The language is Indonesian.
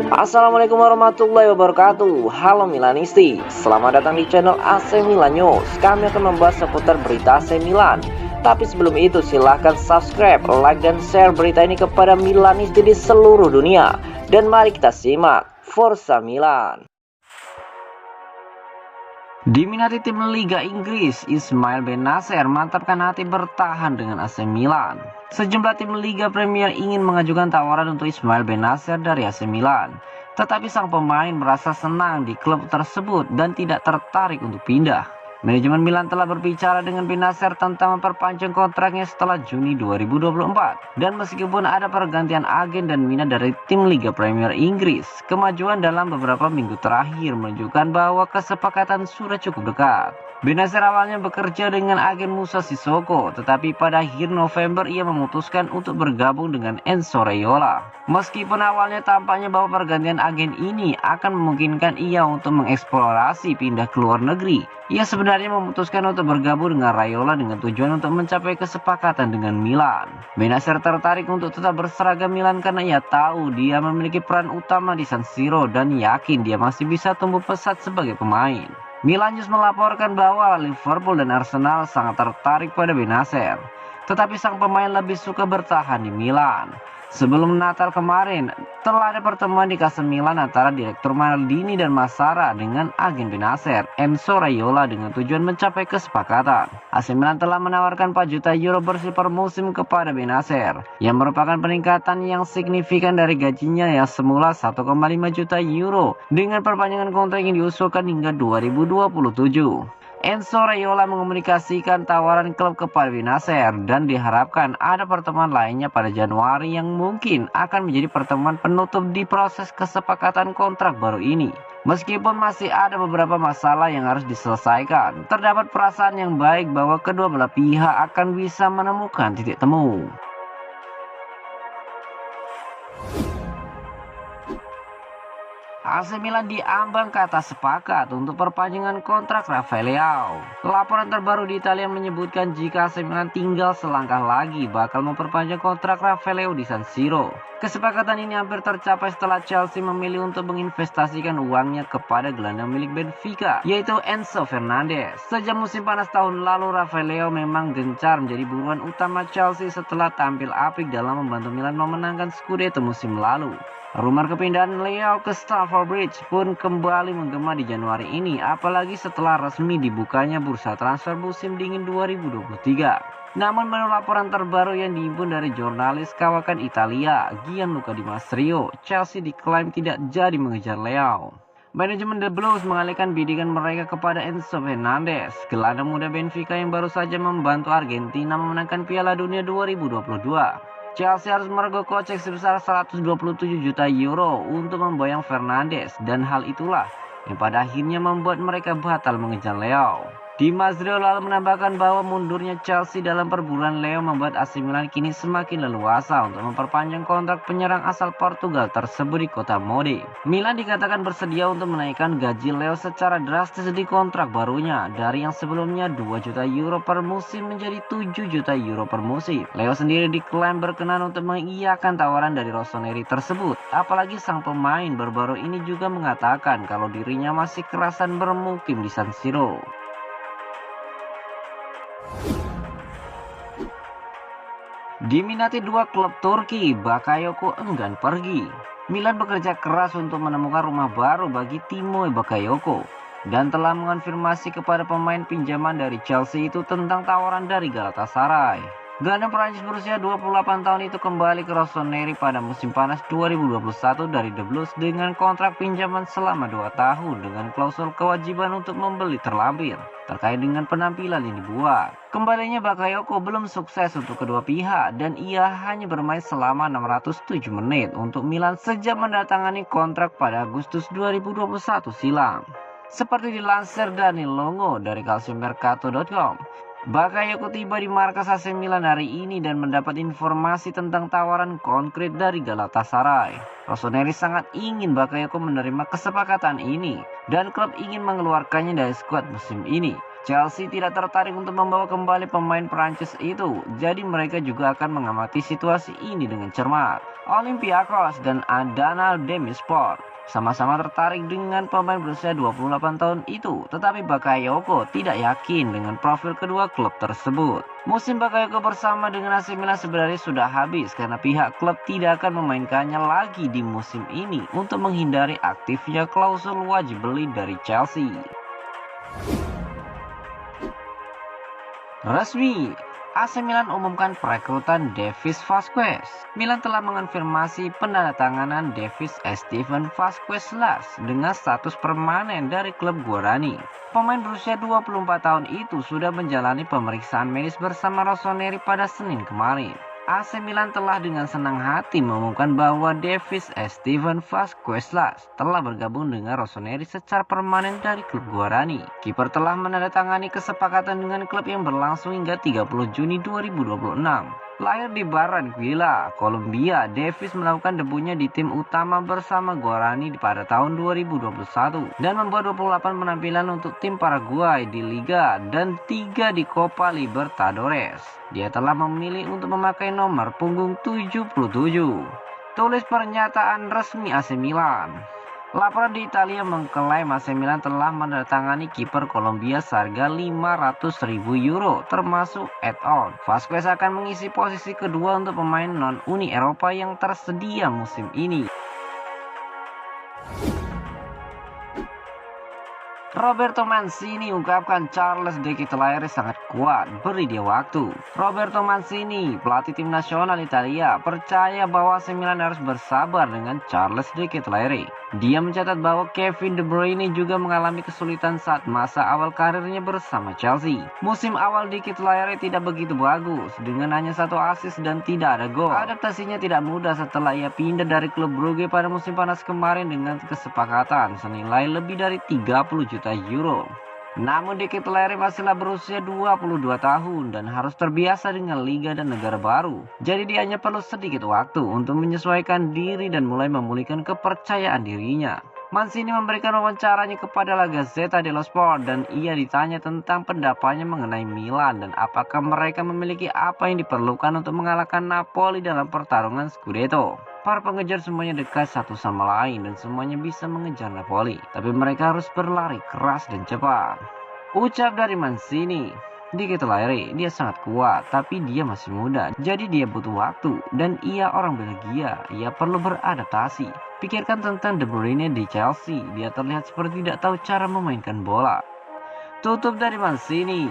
Assalamualaikum warahmatullahi wabarakatuh. Halo Milanisti, selamat datang di channel AC Milan News. Kami akan membahas seputar berita AC Milan. Tapi sebelum itu silahkan subscribe, like, dan share berita ini kepada Milanisti di seluruh dunia. Dan mari kita simak Forza Milan. Diminati tim Liga Inggris, Ismail Bennacer mantapkan hati bertahan dengan AC Milan. Sejumlah tim Liga Premier ingin mengajukan tawaran untuk Ismail Bennacer dari AC Milan. Tetapi sang pemain merasa senang di klub tersebut dan tidak tertarik untuk pindah. Manajemen Milan telah berbicara dengan Bennacer tentang memperpanjang kontraknya setelah Juni 2024. Dan meskipun ada pergantian agen dan minat dari tim Liga Premier Inggris, kemajuan dalam beberapa minggu terakhir menunjukkan bahwa kesepakatan sudah cukup dekat. Bennacer awalnya bekerja dengan agen Musa Sissoko, tetapi pada akhir November ia memutuskan untuk bergabung dengan Enzo Raiola. Meskipun awalnya tampaknya bahwa pergantian agen ini akan memungkinkan ia untuk mengeksplorasi pindah ke luar negeri, ia sebenarnya memutuskan untuk bergabung dengan Raiola dengan tujuan untuk mencapai kesepakatan dengan Milan. Bennacer tertarik untuk tetap berseragam Milan karena ia tahu dia memiliki peran utama di San Siro dan yakin dia masih bisa tumbuh pesat sebagai pemain. Milan News melaporkan bahwa Liverpool dan Arsenal sangat tertarik pada Bennacer, tetapi sang pemain lebih suka bertahan di Milan. Sebelum Natal kemarin, telah ada pertemuan di Casa Milan antara Direktur Maldini dan Massara dengan agen Bennacer, Enzo Raiola, dengan tujuan mencapai kesepakatan. AC Milan telah menawarkan 4 juta euro bersih per musim kepada Bennacer, yang merupakan peningkatan yang signifikan dari gajinya yang semula 1,5 juta euro dengan perpanjangan kontrak yang diusulkan hingga 2027. Enzo Raiola mengomunikasikan tawaran klub kepada Bennacer dan diharapkan ada pertemuan lainnya pada Januari yang mungkin akan menjadi pertemuan penutup di proses kesepakatan kontrak baru ini. Meskipun masih ada beberapa masalah yang harus diselesaikan, terdapat perasaan yang baik bahwa kedua belah pihak akan bisa menemukan titik temu. AC Milan diambang kata sepakat untuk perpanjangan kontrak Rafael Leao. Laporan terbaru di Italia menyebutkan jika AC Milan tinggal selangkah lagi bakal memperpanjang kontrak Rafael Leao di San Siro. Kesepakatan ini hampir tercapai setelah Chelsea memilih untuk menginvestasikan uangnya kepada gelandang milik Benfica, yaitu Enzo Fernandez. Sejak musim panas tahun lalu, Rafael Leao memang gencar menjadi buruan utama Chelsea setelah tampil apik dalam membantu Milan memenangkan Scudetto musim lalu. Rumor kepindahan Leao ke Stamford Bridge pun kembali menggema di Januari ini, apalagi setelah resmi dibukanya bursa transfer musim dingin 2023. Namun menurut laporan terbaru yang dihimpun dari jurnalis kawakan Italia, Gianluca Di Masrio, Chelsea diklaim tidak jadi mengejar Leao. Manajemen The Blues mengalihkan bidikan mereka kepada Enzo Fernandez, gelandang muda Benfica yang baru saja membantu Argentina memenangkan Piala Dunia 2022. Chelsea harus merogoh kocek sebesar 127 juta euro untuk memboyong Fernandes, dan hal itulah yang pada akhirnya membuat mereka batal mengejar Leao. Di Masrio lalu menambahkan bahwa mundurnya Chelsea dalam perburuan Leao membuat AC Milan kini semakin leluasa untuk memperpanjang kontrak penyerang asal Portugal tersebut di kota Mode. Milan dikatakan bersedia untuk menaikkan gaji Leao secara drastis di kontrak barunya dari yang sebelumnya 2 juta euro per musim menjadi 7 juta euro per musim. Leao sendiri diklaim berkenan untuk mengiyakan tawaran dari Rossoneri tersebut. Apalagi sang pemain baru-baru ini juga mengatakan kalau dirinya masih kerasan bermukim di San Siro. Diminati dua klub Turki, Bakayoko enggan pergi. Milan bekerja keras untuk menemukan rumah baru bagi Timo Bakayoko dan telah mengonfirmasi kepada pemain pinjaman dari Chelsea itu tentang tawaran dari Galatasaray. Gelandang Prancis berusia 28 tahun itu kembali ke Rossoneri pada musim panas 2021 dari The Blues dengan kontrak pinjaman selama 2 tahun dengan klausul kewajiban untuk membeli terlampir terkait dengan penampilan yang dibuat. Kembalinya Bakayoko belum sukses untuk kedua pihak dan ia hanya bermain selama 607 menit untuk Milan sejak mendatangani kontrak pada Agustus 2021 silam. Seperti dilansir Daniel Longo dari calciomercato.com, Bakayoko tiba di markas AC Milan hari ini dan mendapat informasi tentang tawaran konkret dari Galatasaray. Rossoneri sangat ingin Bakayoko menerima kesepakatan ini dan klub ingin mengeluarkannya dari skuad musim ini. Chelsea tidak tertarik untuk membawa kembali pemain Prancis itu, jadi mereka juga akan mengamati situasi ini dengan cermat. Olympiakos dan Adana Demirspor sama-sama tertarik dengan pemain berusia 28 tahun itu, tetapi Bakayoko tidak yakin dengan profil kedua klub tersebut. Musim Bakayoko bersama dengan AC Milan sebenarnya sudah habis karena pihak klub tidak akan memainkannya lagi di musim ini untuk menghindari aktifnya klausul wajib beli dari Chelsea. Resmi, AC Milan umumkan perekrutan Davis Vazquez. Milan telah mengonfirmasi penandatanganan Davis Steven Vazquez dengan status permanen dari klub Guarani. Pemain berusia 24 tahun itu sudah menjalani pemeriksaan medis bersama Rossoneri pada Senin kemarin. AC Milan telah dengan senang hati mengumumkan bahwa Davis Steven Vazquez telah bergabung dengan Rossoneri secara permanen dari klub Guarani. Kiper telah menandatangani kesepakatan dengan klub yang berlangsung hingga 30 Juni 2026. Lahir di Barranquilla, Kolombia, Davis melakukan debutnya di tim utama bersama Guarani pada tahun 2021 dan membuat 28 penampilan untuk tim Paraguay di Liga dan 3 di Copa Libertadores. Dia telah memilih untuk memakai nomor punggung 77. Tulis pernyataan resmi AC Milan. Laporan di Italia mengklaim AC Milan telah menandatangani kiper Kolombia seharga 500.000 euro termasuk add-on. Vazquez akan mengisi posisi kedua untuk pemain non-Uni Eropa yang tersedia musim ini. Roberto Mancini ungkapkan Charles De Ketelaere sangat kuat, beri dia waktu. Roberto Mancini, pelatih tim nasional Italia, percaya bahwa AC Milan harus bersabar dengan Charles De Ketelaere. Dia mencatat bahwa Kevin De Bruyne juga mengalami kesulitan saat masa awal karirnya bersama Chelsea. Musim awal De Ketelaere tidak begitu bagus, dengan hanya 1 assist dan tidak ada gol. Adaptasinya tidak mudah setelah ia pindah dari klub Brugge pada musim panas kemarin dengan kesepakatan senilai lebih dari 30 juta euro. Namun De Ketelaere masihlah berusia 22 tahun dan harus terbiasa dengan liga dan negara baru. Jadi dia hanya perlu sedikit waktu untuk menyesuaikan diri dan mulai memulihkan kepercayaan dirinya. Mancini memberikan wawancaranya kepada La Gazzetta dello Sport dan ia ditanya tentang pendapatnya mengenai Milan dan apakah mereka memiliki apa yang diperlukan untuk mengalahkan Napoli dalam pertarungan Scudetto. Para pengejar semuanya dekat satu sama lain dan semuanya bisa mengejar Napoli, tapi mereka harus berlari keras dan cepat. Ucap dari Mancini. De Ketelaere, dia sangat kuat, tapi dia masih muda, jadi dia butuh waktu, dan ia orang Belgia, ia perlu beradaptasi. Pikirkan tentang De Bruyne di Chelsea, dia terlihat seperti tidak tahu cara memainkan bola. Tutup dari Mancini.